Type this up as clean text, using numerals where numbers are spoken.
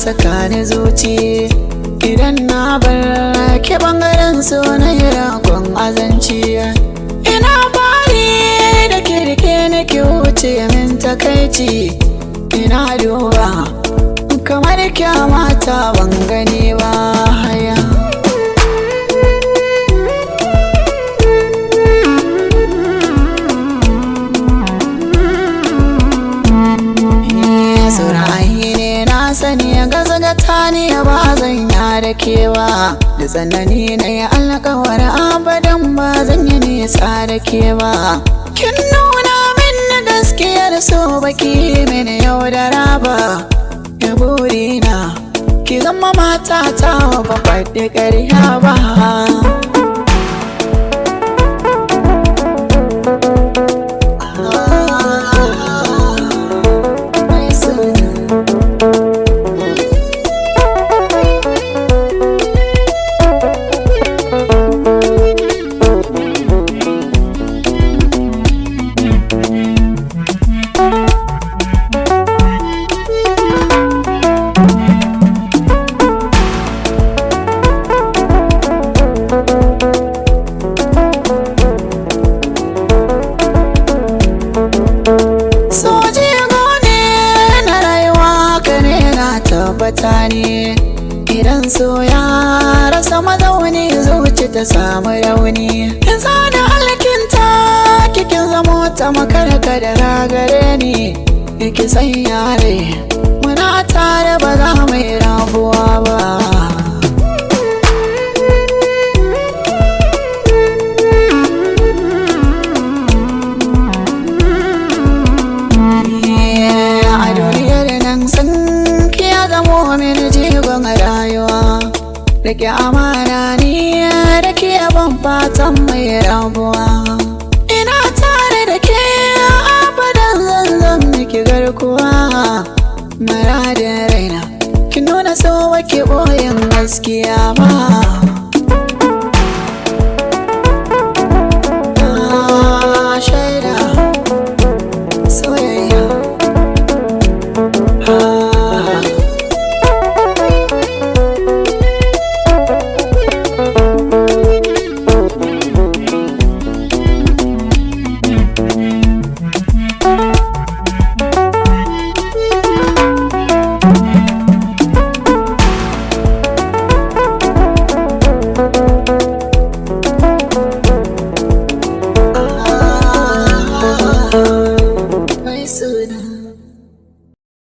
saka ni zuci. Idan na bar ke bangaren so na yi ragon azanci. Ina bari da kirke nake wuce min takaici. Ina duba kamar kyamata ban gani ba haya. Saurayi ne na sani gazagata ne ba zan ya da kewa. Da tsanani na yi alkawar abadan ba zan yi nisa da kewa. Kin nuna min gaskiyar so baki mini yau da raba. Ya burina ki zama matata ba faɗi ƙarya ba. Tabbata ne idan so ya rasa mazauni zuci ta samu rauni. Kin sada alkinta kikin zamo ta makarka da ragare ni. Ki san yare muna tare ba za mu yi rabuwa ba. A duniyar nan sun zamo mini jigon rayuwa. Rike amana ni da ke ban fatan mai rabuwa. Ina tare da ke abadan zan miki garkuwa. Muradin raina ki nuna so wake ɓoyin gaskiya ba.